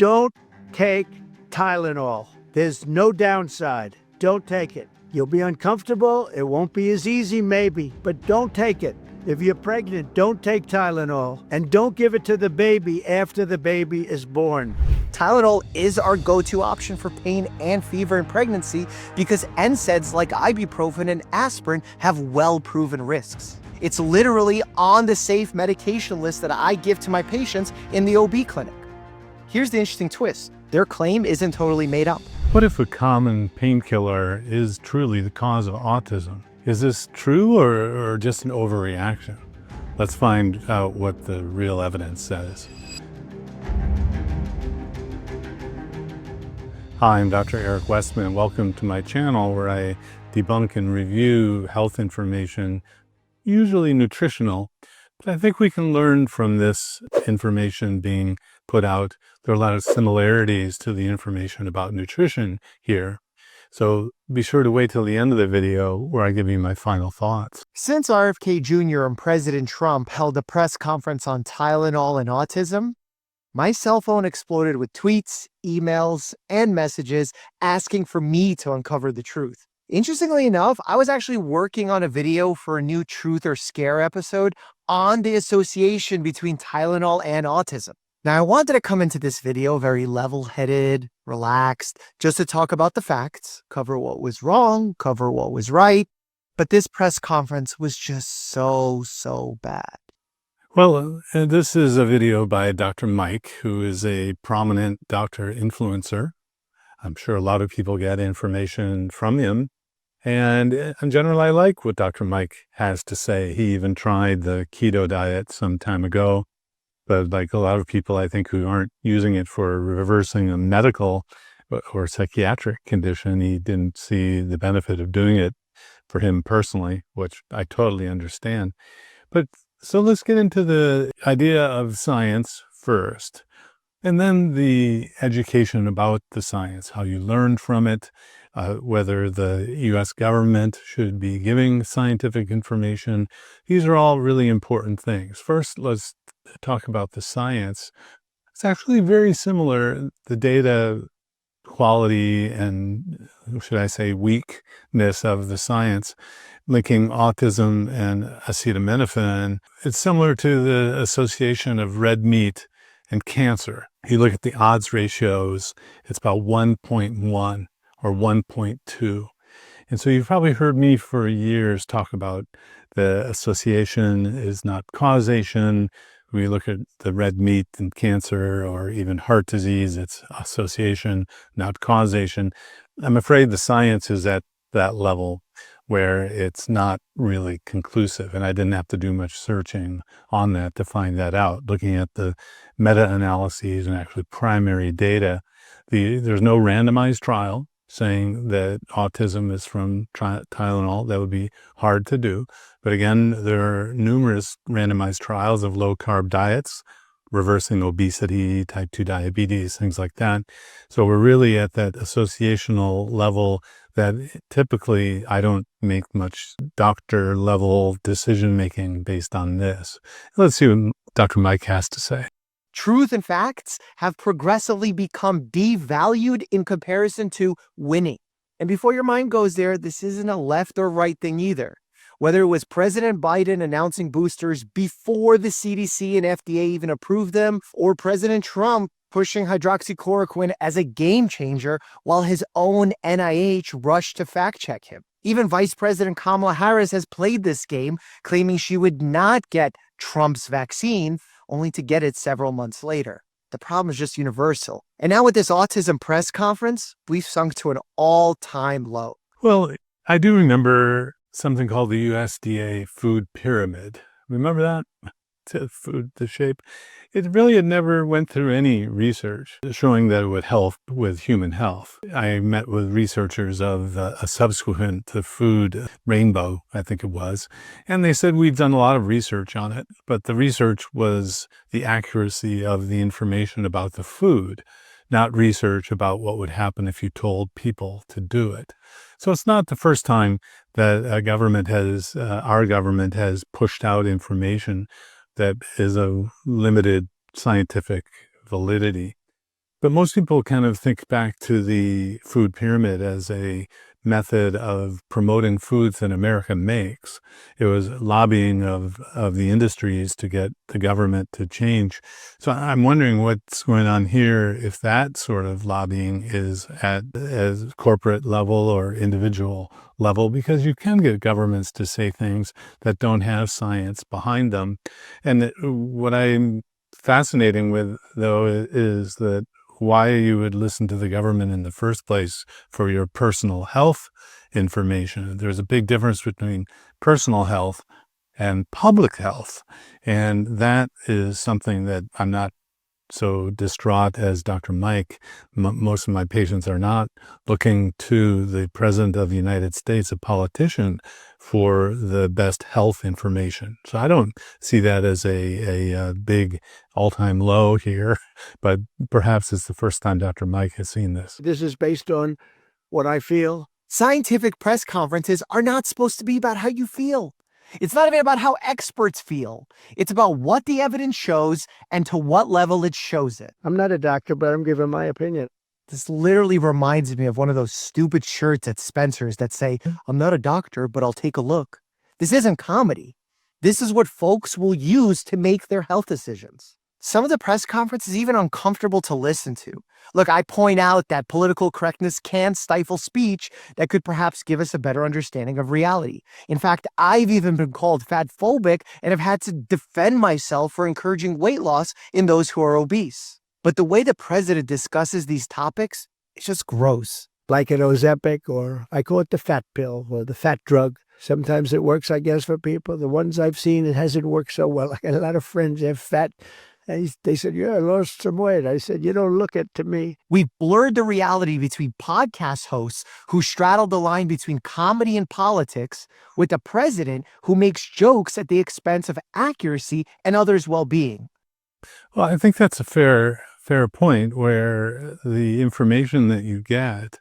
Don't take Tylenol. There's no downside. Don't take it. You'll be uncomfortable. It won't be as easy, maybe, but don't take it. If you're pregnant, don't take Tylenol. And don't give it to the baby after the baby is born. Tylenol is our go-to option for pain and fever in pregnancy because NSAIDs like ibuprofen and aspirin have well-proven risks. It's literally on the safe medication list that I give to my patients in the OB clinic. Here's the interesting twist. Their claim isn't totally made up. What if a common painkiller is truly the cause of autism? Is this true or just an overreaction? Let's find out what the real evidence says. Hi, I'm Dr. Eric Westman. Welcome to my channel where I debunk and review health information, usually nutritional. But I think we can learn from this information being put out. There are a lot of similarities to the information about nutrition here. So be sure to wait till the end of the video where I give you my final thoughts. Since RFK Jr. and President Trump held a press conference on Tylenol and autism, my cell phone exploded with tweets, emails, and messages asking for me to uncover the truth. Interestingly enough, I was actually working on a video for a new Truth or Scare episode on the association between Tylenol and autism. Now, I wanted to come into this video very level-headed, relaxed, just to talk about the facts, cover what was wrong, cover what was right. But this press conference was just so bad. Well, this is a video by Dr. Mike, who is a prominent doctor influencer. I'm sure a lot of people get information from him. And in general, I like what Dr. Mike has to say. He even tried the keto diet some time ago. But like a lot of people, I think, who aren't using it for reversing a medical or psychiatric condition, he didn't see the benefit of doing it for him personally, which I totally understand. But so let's get into the idea of science first, and then the education about the science, how you learn from it, whether the U.S. government should be giving scientific information. These are all really important things. First, let's talk about the science. It's actually very similar, the data quality and, should I say, weakness of the science linking autism and acetaminophen. It's similar to the association of red meat and cancer. You look at the odds ratios, it's about 1.1 or 1.2. And so you've probably heard me for years talk about the association is not causation. When you look at the red meat and cancer or even heart disease, it's association, not causation. I'm afraid the science is at that level where it's not really conclusive. And I didn't have to do much searching on that to find that out. Looking at the meta-analyses and actually primary data, there's no randomized trial saying that autism is from Tylenol. That would be hard to do. But again, there are numerous randomized trials of low-carb diets, reversing obesity, type 2 diabetes, things like that. So we're really at that associational level that typically I don't make much doctor-level decision-making based on this. Let's see what Dr. Mike has to say. Truth and facts have progressively become devalued in comparison to winning. And before your mind goes there, this isn't a left or right thing either. Whether it was President Biden announcing boosters before the CDC and FDA even approved them, or President Trump pushing hydroxychloroquine as a game changer while his own NIH rushed to fact check him. Even Vice President Kamala Harris has played this game, claiming she would not get Trump's vaccine, only to get it several months later. The problem is just universal. And now with this autism press conference, we've sunk to an all-time low. Well, I do remember something called the USDA food pyramid. Remember that? The shape. It really had never went through any research showing that it would help with human health. I met with researchers of a subsequent to food rainbow, I think it was, and they said we've done a lot of research on it, but the research was the accuracy of the information about the food, not research about what would happen if you told people to do it. So it's not the first time that our government has pushed out information that is of limited scientific validity. But most people kind of think back to the food pyramid as a method of promoting foods that America makes. It was lobbying of the industries to get the government to change. So I'm wondering what's going on here, if that sort of lobbying is at as corporate level or individual level, because you can get governments to say things that don't have science behind them. And what I'm fascinating with, though, is that why you would listen to the government in the first place for your personal health information. There's a big difference between personal health and public health. And that is something that I'm not so distraught as Dr. Mike. Most of my patients are not looking to the President of the United States, a politician, for the best health information. So I don't see that as a big all-time low here, but perhaps it's the first time Dr. Mike has seen this. This is based on what I feel. Scientific press conferences are not supposed to be about how you feel. It's not even about how experts feel. It's about what the evidence shows and to what level it shows it. I'm not a doctor, but I'm giving my opinion. This literally reminds me of one of those stupid shirts at Spencer's that say, "I'm not a doctor, but I'll take a look." This isn't comedy. This is what folks will use to make their health decisions. Some of the press conference is even uncomfortable to listen to. Look, I point out that political correctness can stifle speech that could perhaps give us a better understanding of reality. In fact, I've even been called fatphobic and have had to defend myself for encouraging weight loss in those who are obese. But the way the president discusses these topics is just gross. Like an Ozempic, or I call it the fat pill or the fat drug. Sometimes it works, I guess, for people. The ones I've seen, it hasn't worked so well. I got a lot of friends, they're fat. And they said, "Yeah, I lost some weight." I said, "You don't look it to me." We've blurred the reality between podcast hosts who straddle the line between comedy and politics with a president who makes jokes at the expense of accuracy and others' well-being. Well, I think that's a fair point, where the information that you get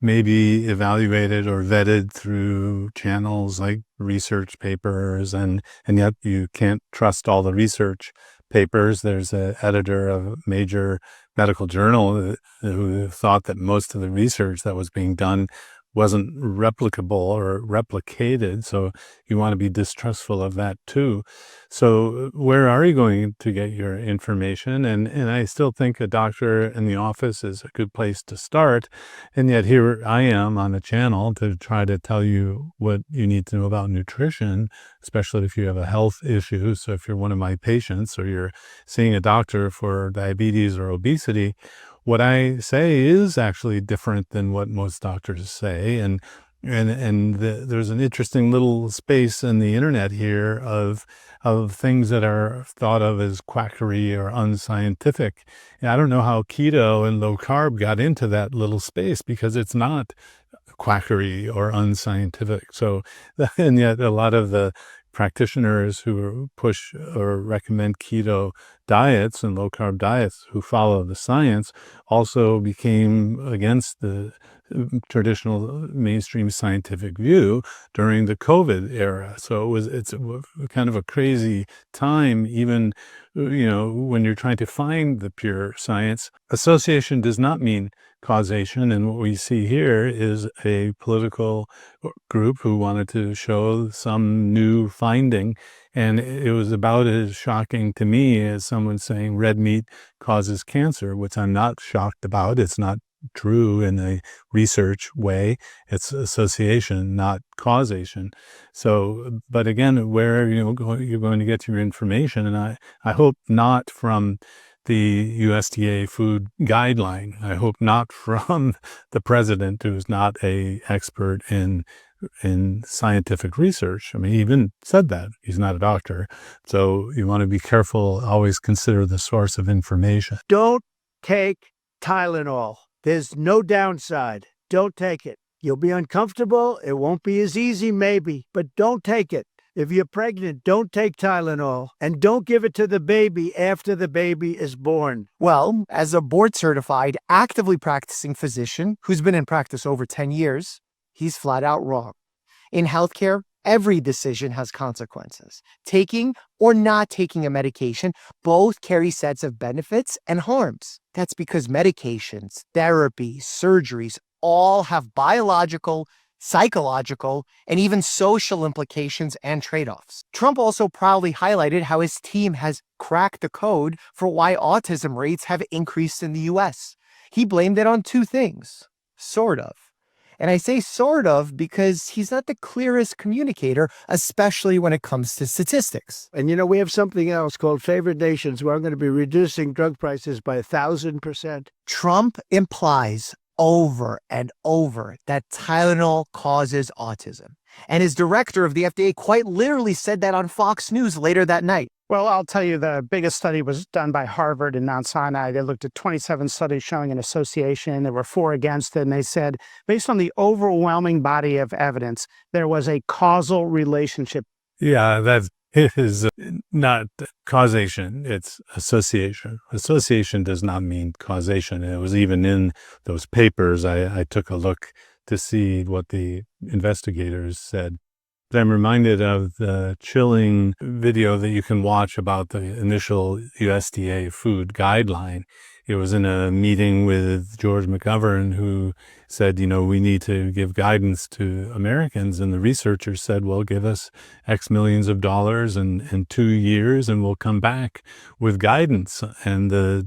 may be evaluated or vetted through channels like research papers, and yet you can't trust all the research papers. There's an editor of a major medical journal who thought that most of the research that was being done wasn't replicable or replicated. So you want to be distrustful of that too. So where are you going to get your information? And I still think a doctor in the office is a good place to start. And yet here I am on a channel to try to tell you what you need to know about nutrition, especially if you have a health issue. So if you're one of my patients or you're seeing a doctor for diabetes or obesity, what I say is actually different than what most doctors say. And there's an interesting little space in the internet here of things that are thought of as quackery or unscientific. And I don't know how keto and low carb got into that little space, because it's not quackery or unscientific. So, and yet a lot of the practitioners who push or recommend keto diets and low carb diets, who follow the science, also became against the traditional mainstream scientific view during the COVID era. So it's kind of a crazy time, even, when you're trying to find the pure science. Association does not mean causation. And what we see here is a political group who wanted to show some new finding. And it was about as shocking to me as someone saying red meat causes cancer, which I'm not shocked about. It's not true in a research way. It's association, not causation. So, but again, where you're going to get your information, and I hope not from the USDA food guideline. I hope not from the president, who's not an expert in scientific research. I mean, he even said that he's not a doctor. So you want to be careful, always consider the source of information. Don't take Tylenol. There's no downside. Don't take it. You'll be uncomfortable. It won't be as easy, maybe, but don't take it. If you're pregnant, don't take Tylenol, and don't give it to the baby after the baby is born. Well, as a board-certified, actively practicing physician who's been in practice over 10 years, he's flat out wrong. In healthcare, Every decision has consequences. Taking or not taking a medication both carry sets of benefits and harms. That's because medications, therapy, surgeries all have biological, psychological, and even social implications and trade-offs. Trump also proudly highlighted how his team has cracked the code for why autism rates have increased in the US. He blamed it on two things, sort of. And I say sort of because he's not the clearest communicator, especially when it comes to statistics. And we have something else called favored nations where I'm going to be reducing drug prices by 1,000%. Trump implies over and over that Tylenol causes autism. And his director of the FDA quite literally said that on Fox News later that night. Well, I'll tell you, the biggest study was done by Harvard and Mount Sinai. They looked at 27 studies showing an association. There were 4 against it. And they said, based on the overwhelming body of evidence, there was a causal relationship. Yeah, that is not causation, it's association. Association does not mean causation. It was even in those papers. I took a look to see what the investigators said. I'm reminded of the chilling video that you can watch about the initial USDA food guideline. It was in a meeting with George McGovern, who said, we need to give guidance to Americans. And the researchers said, well, give us X millions of dollars in 2 years and we'll come back with guidance. And the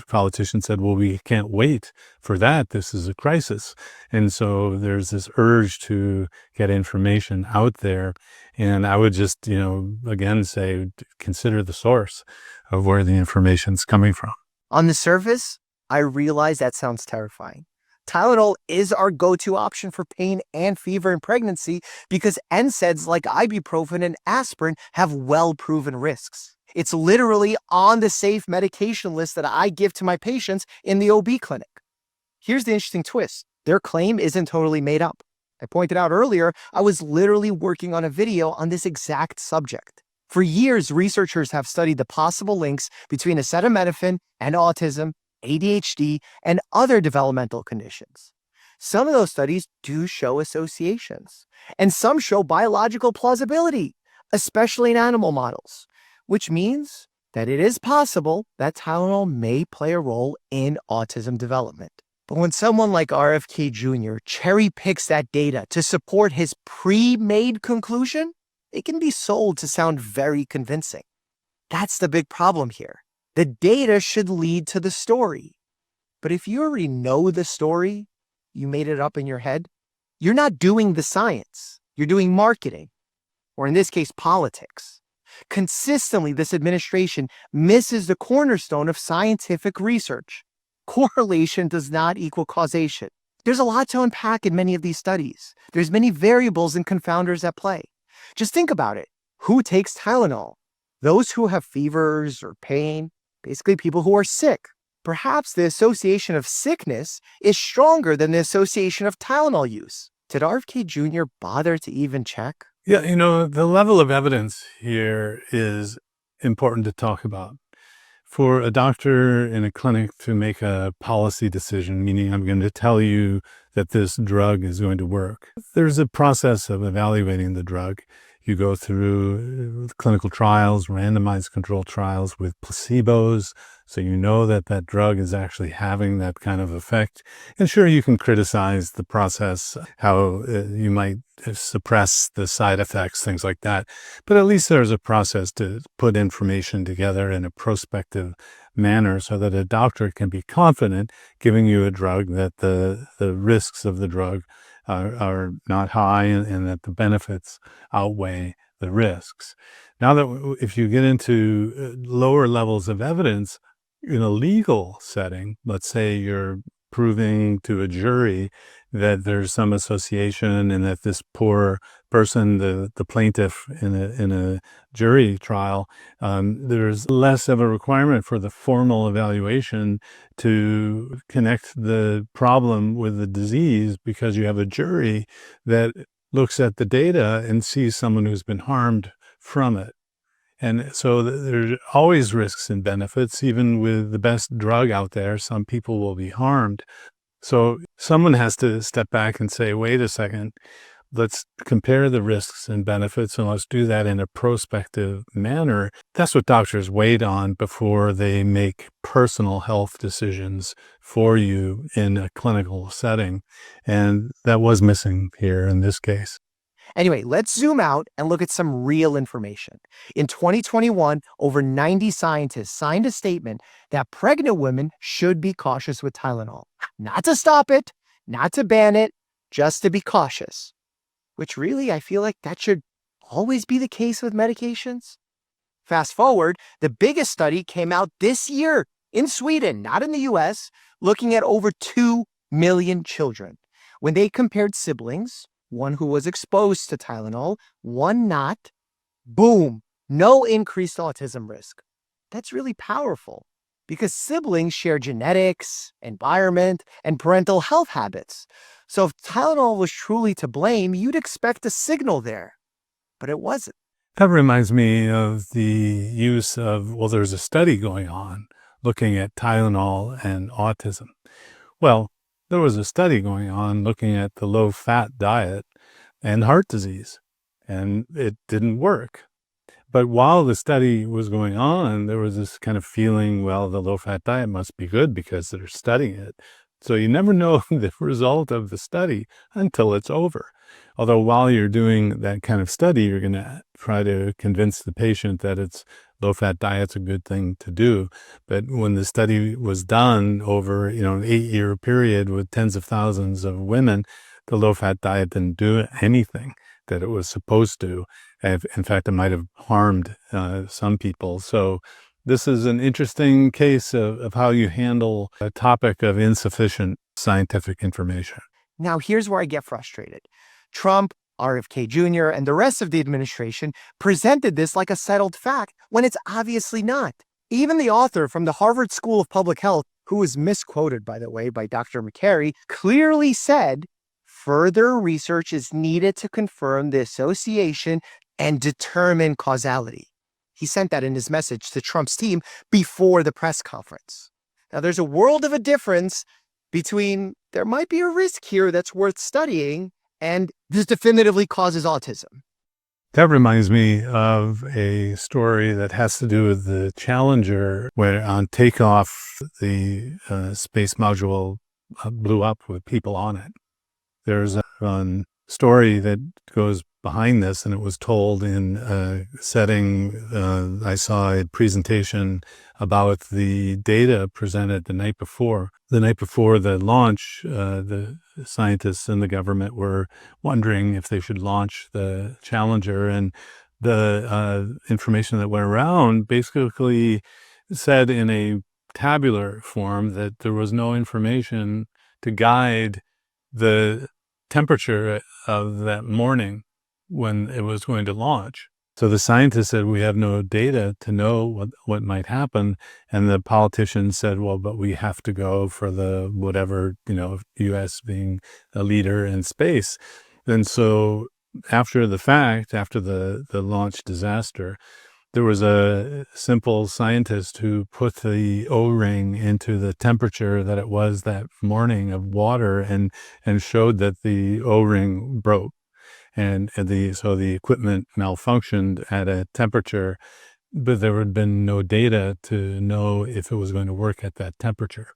politician said, well, we can't wait for that. This is a crisis. And so there's this urge to get information out there. And I would just, again say, consider the source of where the information's coming from. On the surface, I realize that sounds terrifying. Tylenol is our go-to option for pain and fever in pregnancy because NSAIDs like ibuprofen and aspirin have well-proven risks. It's literally on the safe medication list that I give to my patients in the OB clinic. Here's the interesting twist. Their claim isn't totally made up. I pointed out earlier, I was literally working on a video on this exact subject. For years, researchers have studied the possible links between acetaminophen and autism, ADHD, and other developmental conditions. Some of those studies do show associations, and some show biological plausibility, especially in animal models, which means that it is possible that Tylenol may play a role in autism development. But when someone like RFK Jr. cherry picks that data to support his pre-made conclusion, it can be sold to sound very convincing. That's the big problem here. The data should lead to the story. But if you already know the story, you made it up in your head, you're not doing the science. You're doing marketing, or in this case, politics. Consistently, this administration misses the cornerstone of scientific research. Correlation does not equal causation. There's a lot to unpack in many of these studies. There's many variables and confounders at play. Just think about it. Who takes Tylenol? Those who have fevers or pain, basically people who are sick. Perhaps the association of sickness is stronger than the association of Tylenol use. Did RFK Jr. bother to even check? Yeah, the level of evidence here is important to talk about. For a doctor in a clinic to make a policy decision, meaning I'm going to tell you that this drug is going to work, there's a process of evaluating the drug. You go through clinical trials, randomized controlled trials with placebos, so you know that that drug is actually having that kind of effect. And sure, you can criticize the process, how you might suppress the side effects, things like that. But at least there's a process to put information together in a prospective manner so that a doctor can be confident giving you a drug that the risks of the drug are not high and that the benefits outweigh the risks. Now that if you get into lower levels of evidence in a legal setting, let's say you're proving to a jury that there's some association and that this poor person, the plaintiff in a jury trial, there's less of a requirement for the formal evaluation to connect the problem with the disease because you have a jury that looks at the data and sees someone who's been harmed from it. And so there's always risks and benefits. Even with the best drug out there, some people will be harmed. So someone has to step back and say, wait a second, let's compare the risks and benefits, and let's do that in a prospective manner. That's what doctors wait on before they make personal health decisions for you in a clinical setting. And that was missing here in this case. Anyway, let's zoom out and look at some real information. In 2021, over 90 scientists signed a statement that pregnant women should be cautious with Tylenol. Not to stop it, not to ban it, just to be cautious. Which really, I feel like that should always be the case with medications. Fast forward, the biggest study came out this year in Sweden, not in the US, looking at over 2 million children. When they compared siblings, one who was exposed to Tylenol, one not, boom, no increased autism risk. That's really powerful because siblings share genetics, environment, and parental health habits. So if Tylenol was truly to blame, you'd expect a signal there, but it wasn't. That reminds me of the use of, well, there's a study going on looking at Tylenol and autism. Well, there was a study going on looking at the low-fat diet and heart disease, and it didn't work. But while the study was going on, there was this kind of feeling, well, the low-fat diet must be good because they're studying it. So you never know the result of the study until it's over. Although while you're doing that kind of study, you're going to try to convince the patient that it's low-fat diet's a good thing to do. But when the study was done over, an 8-year period with tens of thousands of women, the low-fat diet didn't do anything that it was supposed to. In fact, it might have harmed some people. So this is an interesting case of how you handle a topic of insufficient scientific information. Now, here's where I get frustrated. Trump, RFK Jr., and the rest of the administration presented this like a settled fact when it's obviously not. Even the author from the Harvard School of Public Health, who was misquoted, by the way, by Dr. McCary, clearly said further research is needed to confirm the association and determine causality. He sent that in his message to Trump's team before the press conference. Now, there's a world of a difference between there might be a risk here that's worth studying and this definitively causes autism. That reminds me of a story that has to do with the Challenger, where on takeoff, the space module blew up with people on it. There's a story that goes behind this, and it was told in a setting. I saw a presentation about the data presented the night before. The night before the launch, the scientists in the government were wondering if they should launch the Challenger, and the information that went around basically said in a tabular form that there was no information to guide the temperature of that morning when it was going to launch. So the scientists said, we have no data to know what might happen. And the politicians said, well, but we have to go for the whatever, U.S. being a leader in space. And so after the fact, after the launch disaster, there was a simple scientist who put the O-ring into the temperature that it was that morning of water and showed that the O-ring broke. And so the equipment malfunctioned at a temperature, but there had been no data to know if it was going to work at that temperature.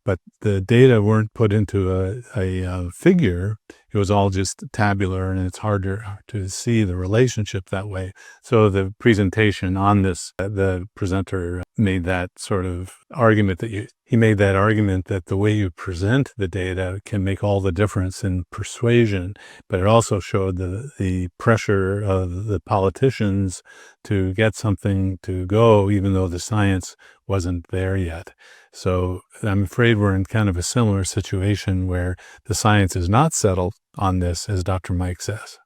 But the data weren't put into a figure. It was all just tabular, and it's harder to see the relationship that way. So the presentation on this, the presenter made that sort of argument that he made that argument that the way you present the data can make all the difference in persuasion. But it also showed the pressure of the politicians to get something to go, even though the science wasn't there yet. So I'm afraid we're in kind of a similar situation where the science is not settled on this, as Dr. Mike says.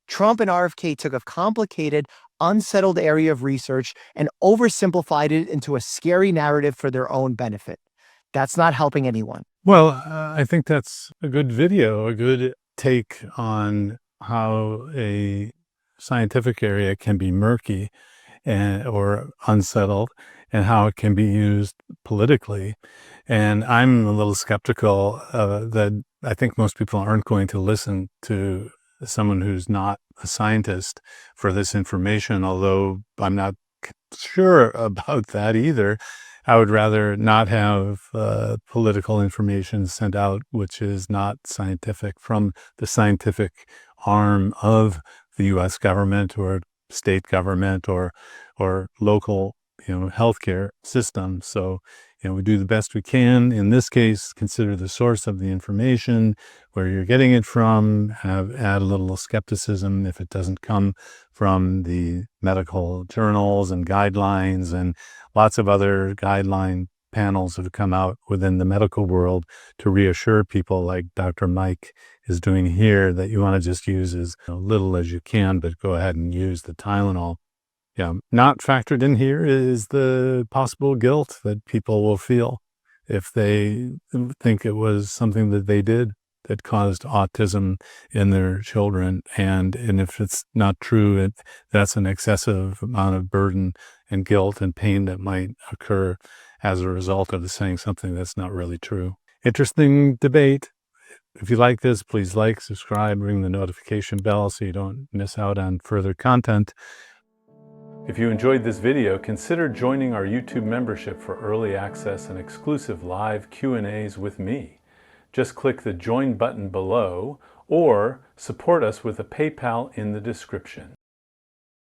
Trump and RFK took a complicated, unsettled area of research and oversimplified it into a scary narrative for their own benefit. That's not helping anyone. Well, I think that's a good video, a good take on how a scientific area can be murky or unsettled, and how it can be used politically. And I'm a little skeptical that I think most people aren't going to listen to someone who's not a scientist for this information, although I'm not sure about that either. I would rather not have political information sent out which is not scientific from the scientific arm of the U.S. government or state government or local, healthcare system. So, we do the best we can. In this case, consider the source of the information, where you're getting it from, add a little skepticism if it doesn't come from the medical journals and guidelines and lots of other guideline panels that have come out within the medical world to reassure people, like Dr. Mike is doing here, that you want to just use as little as you can, but go ahead and use the Tylenol. Yeah, not factored in here is the possible guilt that people will feel if they think it was something that they did that caused autism in their children. And if it's not true, that's an excessive amount of burden and guilt and pain that might occur as a result of saying something that's not really true. Interesting debate. If you like this, please like, subscribe, ring the notification bell so you don't miss out on further content. If you enjoyed this video, consider joining our YouTube membership for early access and exclusive live Q&As with me. Just click the join button below or support us with a PayPal in the description.